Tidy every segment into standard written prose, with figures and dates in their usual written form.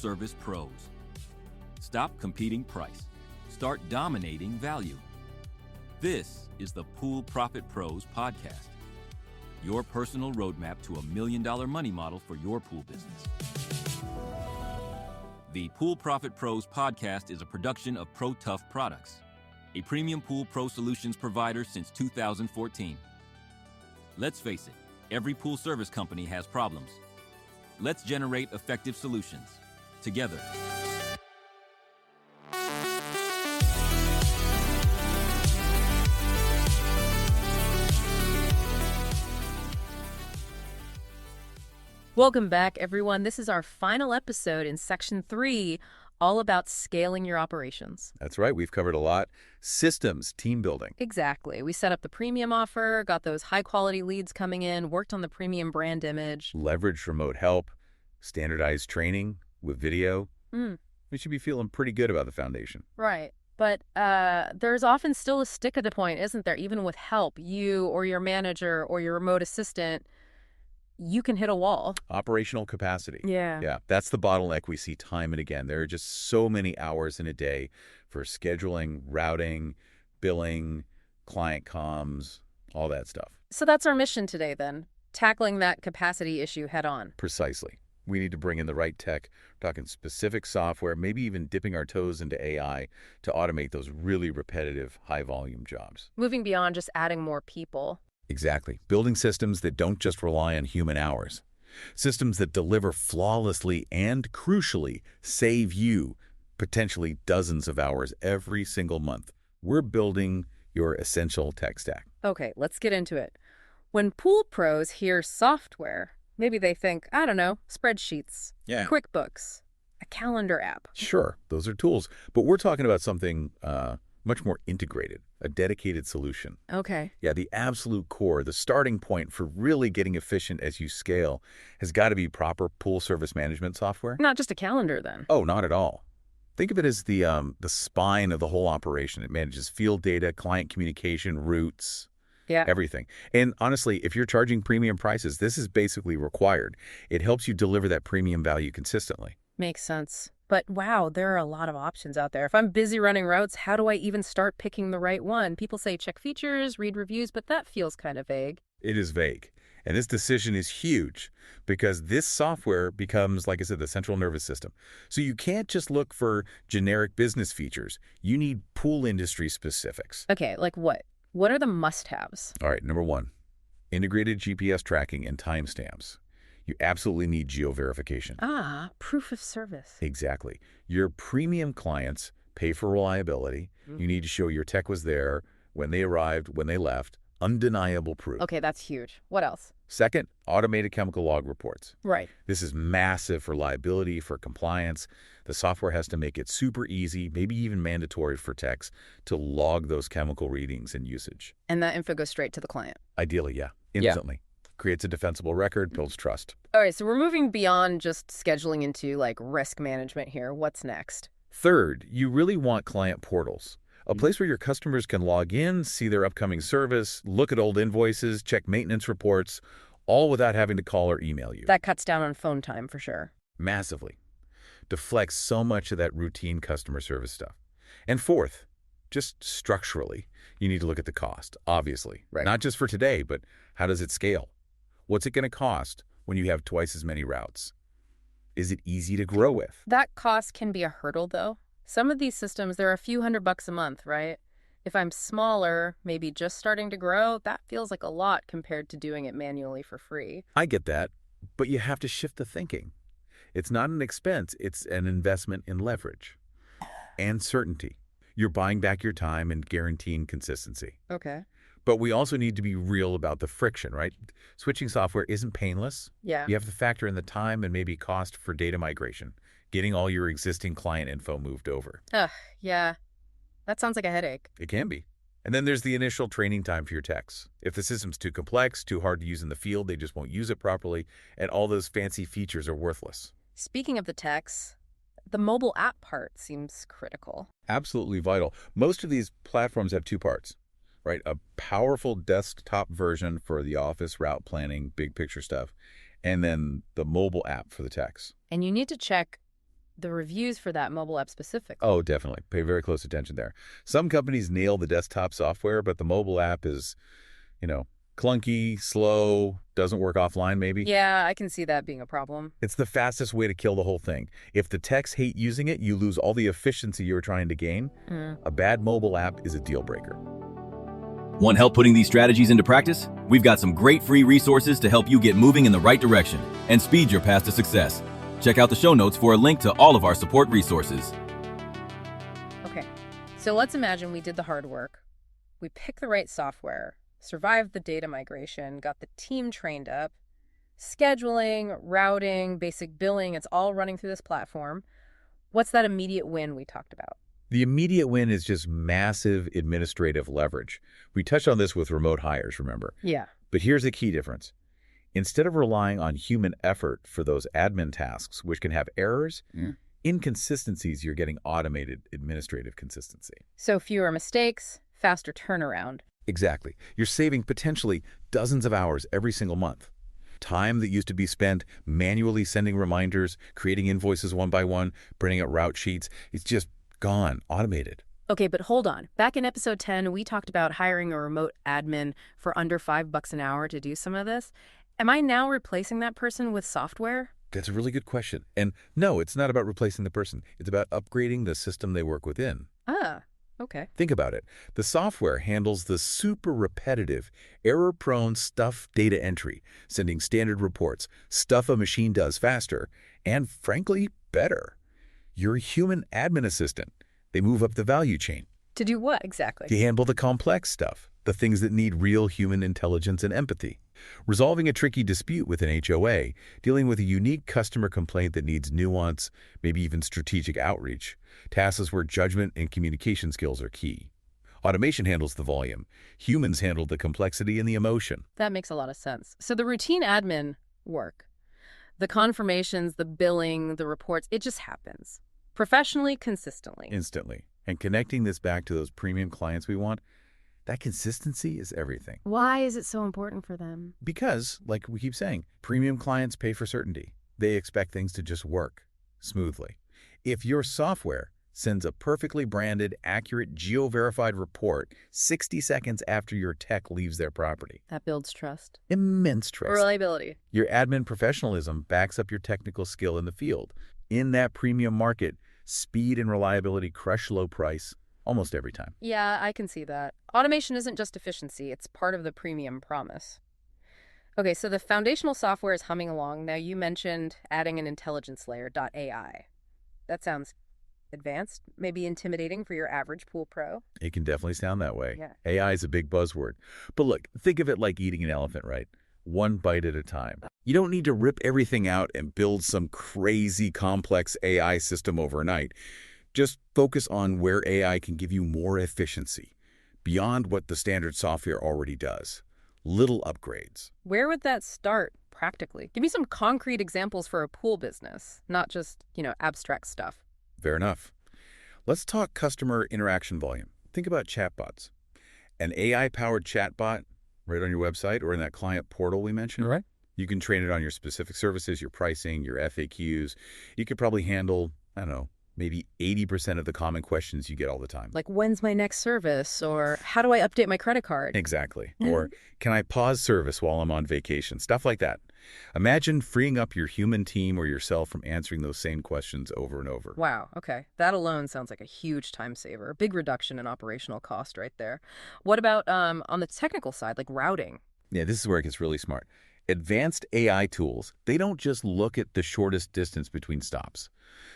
service pros. Stop competing price. Start dominating value. This is the Pool Profit Pros podcast, your personal roadmap to $1 million money model for your pool business. The Pool Profit Pros podcast is a production of Pro Tough Products, a premium pool pro solutions provider since 2014. Let's face it, every pool service company has problems. Let's generate effective solutions together. Welcome back, everyone. This is our final episode in Section 3, all about scaling your operations. That's right. We've covered a lot. Systems, team building. Exactly. We set up the premium offer, got those high-quality leads coming in, worked on the premium brand image. Leveraged remote help, standardized training with video. We should be feeling pretty good about the foundation. Right. But there's often still a stick at the point, isn't there? Even with help, you or your manager or your remote assistant, you can hit a wall. Operational capacity. Yeah. That's the bottleneck we see time and again. There are just so many hours in a day for scheduling, routing, billing, client comms, all that stuff. So that's our mission today, then, tackling that capacity issue head on. Precisely. We need to bring in the right tech, talking specific software, maybe even dipping our toes into AI to automate those really repetitive, high-volume jobs. Moving beyond just adding more people. Exactly. Building systems that don't just rely on human hours. Systems that deliver flawlessly and, crucially, save you potentially dozens of hours every single month. We're building your essential tech stack. Okay, let's get into it. When pool pros hear software, maybe they think, I don't know, spreadsheets, QuickBooks, a calendar app. Sure, those are tools. But we're talking about something much more integrated, a dedicated solution. Okay. Yeah, the absolute core, the starting point for really getting efficient as you scale has got to be proper pool service management software. Not just a calendar, then. Oh, not at all. Think of it as the spine of the whole operation. It manages field data, client communication, routes, everything. And honestly, if you're charging premium prices, this is basically required. It helps you deliver that premium value consistently. Makes sense. But wow, there are a lot of options out there. If I'm busy running routes, how do I even start picking the right one? People say check features, read reviews, but that feels kind of vague. It is vague. And this decision is huge because this software becomes, like I said, the central nervous system. So you can't just look for generic business features. You need pool industry specifics. Okay, like what? What are the must-haves? All right, number one, integrated GPS tracking and timestamps. You absolutely need geo-verification. Proof of service. Exactly. Your premium clients pay for reliability. You need to show your tech was there when they arrived, when they left. Undeniable proof. Okay, that's huge. What else? Second, automated chemical log reports. Right. This is massive for liability, for compliance. The software has to make it super easy, maybe even mandatory for techs, to log those chemical readings and usage. And that info goes straight to the client? Ideally, instantly. Creates a defensible record, builds trust. All right, so we're moving beyond just scheduling into like risk management here. What's next? Third, you really want client portals. A place where your customers can log in, see their upcoming service, look at old invoices, check maintenance reports, all without having to call or email you. That cuts down on phone time for sure. Massively. Deflects so much of that routine customer service stuff. And fourth, just structurally, you need to look at the cost, obviously. Right. Not just for today, but how does it scale? What's it going to cost when you have twice as many routes? Is it easy to grow with? That cost can be a hurdle, though. Some of these systems, they're a few $100 a month, right? If I'm smaller, maybe just starting to grow, that feels like a lot compared to doing it manually for free. I get that, but you have to shift the thinking. It's not an expense, it's an investment in leverage and certainty. You're buying back your time and guaranteeing consistency. Okay. But we also need to be real about the friction, right? Switching software isn't painless. Yeah. You have to factor in the time and maybe cost for data migration, getting all your existing client info moved over. Yeah. That sounds like a headache. It can be. And then there's the initial training time for your techs. If the system's too complex, too hard to use in the field, they just won't use it properly, and all those fancy features are worthless. Speaking of the techs, the mobile app part seems critical. Absolutely vital. Most of these platforms have two parts, right? A powerful desktop version for the office route planning, big picture stuff, and then the mobile app for the techs. And you need to check the reviews for that mobile app specifically. Oh, definitely. Pay very close attention there. Some companies nail the desktop software, but the mobile app is, clunky, slow, doesn't work offline maybe. Yeah, I can see that being a problem. It's the fastest way to kill the whole thing. If the techs hate using it, you lose all the efficiency you were trying to gain. A bad mobile app is a deal breaker. Want help putting these strategies into practice? We've got some great free resources to help you get moving in the right direction and speed your path to success. Check out the show notes for a link to all of our support resources. Okay, so let's imagine we did the hard work. We picked the right software, survived the data migration, got the team trained up, scheduling, routing, basic billing, it's all running through this platform. What's that immediate win we talked about? The immediate win is just massive administrative leverage. We touched on this with remote hires, remember? Yeah. But here's the key difference. Instead of relying on human effort for those admin tasks, which can have errors, inconsistencies, you're getting automated administrative consistency. So fewer mistakes, faster turnaround. Exactly. You're saving potentially dozens of hours every single month. Time that used to be spent manually sending reminders, creating invoices one by one, printing out route sheets, it's just gone, automated. Okay, but hold on. Back in episode 10, we talked about hiring a remote admin for under $5 an hour to do some of this. Am I now replacing that person with software? That's a really good question. And no, it's not about replacing the person. It's about upgrading the system they work within. Ah, okay. Think about it. The software handles the super repetitive, error-prone stuff data entry, sending standard reports, stuff a machine does faster, and frankly, better. Your human admin assistant. They move up the value chain. To do what exactly? To handle the complex stuff, the things that need real human intelligence and empathy. Resolving a tricky dispute with an HOA, dealing with a unique customer complaint that needs nuance, maybe even strategic outreach, tasks where judgment and communication skills are key. Automation handles the volume. Humans handle the complexity and the emotion. That makes a lot of sense. So the routine admin work, the confirmations, the billing, the reports, it just happens. Professionally, consistently. Instantly. And connecting this back to those premium clients we want, that consistency is everything. Why is it so important for them? Because, like we keep saying, premium clients pay for certainty. They expect things to just work smoothly. If your software sends a perfectly branded, accurate, geo-verified report 60 seconds after your tech leaves their property. That builds trust. Immense trust. Reliability. Your admin professionalism backs up your technical skill in the field. In that premium market, speed and reliability crush low price almost every time. Yeah, I can see that. Automation isn't just efficiency, it's part of the premium promise. Okay, so the foundational software is humming along. Now you mentioned adding an intelligence layer, .ai. That sounds advanced, maybe intimidating for your average pool pro. It can definitely sound that way. Yeah. AI is a big buzzword. But look, think of it like eating an elephant, right? One bite at a time. You don't need to rip everything out and build some crazy complex AI system overnight. Just focus on where AI can give you more efficiency, beyond what the standard software already does. Little upgrades. Where would that start practically? Give me some concrete examples for a pool business, not just, abstract stuff. Fair enough. Let's talk customer interaction volume. Think about chatbots. An AI-powered chatbot right on your website or in that client portal we mentioned. Right. You can train it on your specific services, your pricing, your FAQs. You could probably handle, maybe 80% of the common questions you get all the time. Like, when's my next service? Or how do I update my credit card? Exactly. Or can I pause service while I'm on vacation? Stuff like that. Imagine freeing up your human team or yourself from answering those same questions over and over. Wow, okay. That alone sounds like a huge time saver. A big reduction in operational cost right there. What about on the technical side, like routing? Yeah, this is where it gets really smart. Advanced AI tools, they don't just look at the shortest distance between stops.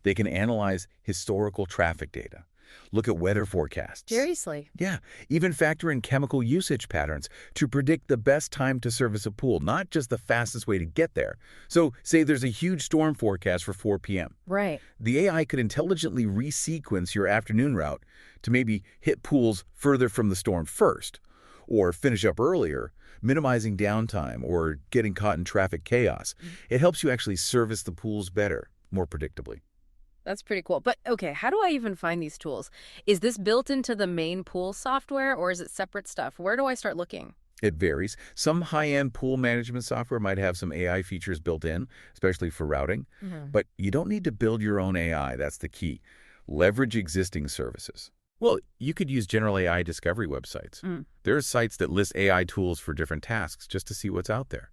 They can analyze historical traffic data, look at weather forecasts. Seriously? Yeah, even factor in chemical usage patterns to predict the best time to service a pool, not just the fastest way to get there. So, say there's a huge storm forecast for 4 p.m. Right. The AI could intelligently resequence your afternoon route to maybe hit pools further from the storm first, or finish up earlier, minimizing downtime or getting caught in traffic chaos. It helps you actually service the pools better, more predictably. That's pretty cool. But okay, how do I even find these tools? Is this built into the main pool software or is it separate stuff? Where do I start looking? It varies. Some high-end pool management software might have some AI features built in, especially for routing. But you don't need to build your own AI. That's the key. Leverage existing services. Well, you could use general AI discovery websites. There are sites that list AI tools for different tasks just to see what's out there.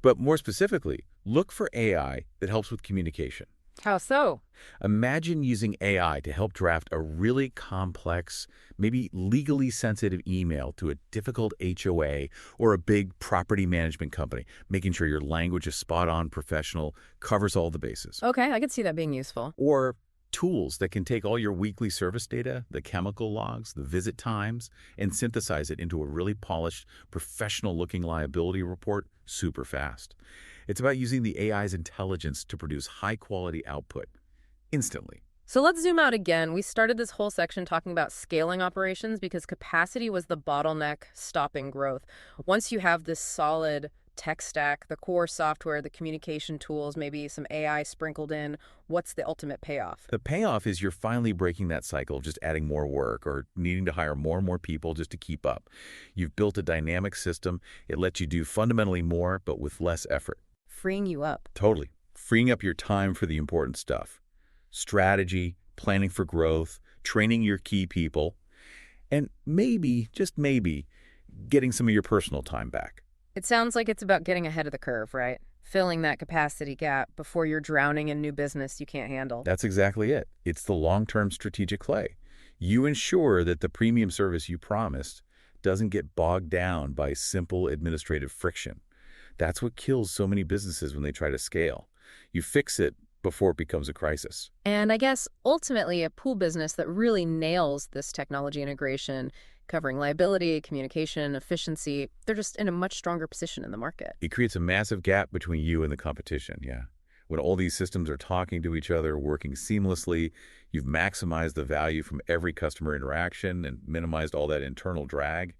But more specifically, look for AI that helps with communication. How so? Imagine using AI to help draft a really complex, maybe legally sensitive email to a difficult HOA or a big property management company, making sure your language is spot on, professional, covers all the bases. Okay, I could see that being useful. Or tools that can take all your weekly service data, the chemical logs, the visit times, and synthesize it into a really polished, professional-looking liability report super fast. It's about using the AI's intelligence to produce high-quality output instantly. So let's zoom out again. We started this whole section talking about scaling operations because capacity was the bottleneck stopping growth. Once you have this solid tech stack, the core software, the communication tools, maybe some AI sprinkled in, what's the ultimate payoff? The payoff is you're finally breaking that cycle of just adding more work or needing to hire more and more people just to keep up. You've built a dynamic system. It lets you do fundamentally more, but with less effort. Freeing you up. Totally. Freeing up your time for the important stuff. Strategy, planning for growth, training your key people, and maybe, just maybe, getting some of your personal time back. It sounds like it's about getting ahead of the curve, right? Filling that capacity gap before you're drowning in new business you can't handle. That's exactly it. It's the long-term strategic play. You ensure that the premium service you promised doesn't get bogged down by simple administrative friction. That's what kills so many businesses when they try to scale. You fix it before it becomes a crisis. And I guess ultimately a pool business that really nails this technology integration, covering liability, communication, efficiency, they're just in a much stronger position in the market. It creates a massive gap between you and the competition, yeah. When all these systems are talking to each other, working seamlessly, you've maximized the value from every customer interaction and minimized all that internal drag.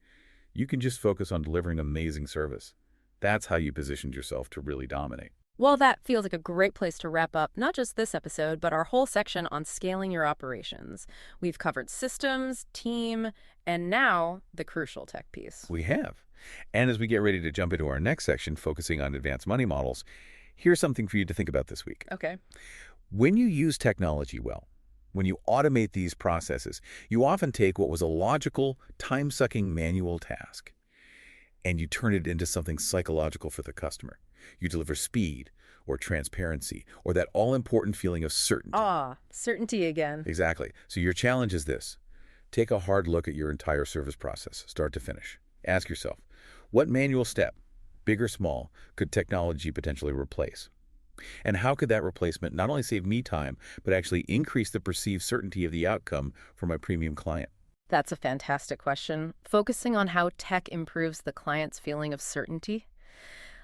You can just focus on delivering amazing service. That's how you positioned yourself to really dominate. Well, that feels like a great place to wrap up not just this episode, but our whole section on scaling your operations. We've covered systems, team, and now the crucial tech piece. We have. And as we get ready to jump into our next section, focusing on advanced money models, here's something for you to think about this week. Okay. When you use technology well, when you automate these processes, you often take what was a logical, time-sucking manual task and you turn it into something psychological for the customer. You deliver speed or transparency or that all-important feeling of certainty. Certainty again. Exactly. So your challenge is this. Take a hard look at your entire service process, start to finish. Ask yourself, what manual step, big or small, could technology potentially replace? And how could that replacement not only save me time, but actually increase the perceived certainty of the outcome for my premium client? That's a fantastic question. Focusing on how tech improves the client's feeling of certainty.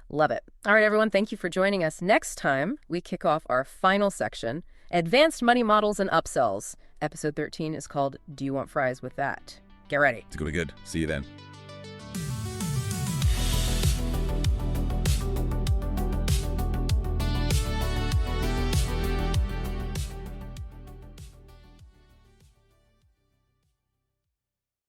Love it. All right, everyone, thank you for joining us. Next time, we kick off our final section, Advanced Money Models and Upsells. Episode 13 is called Do You Want Fries with That? Get ready. It's going to be good. See you then.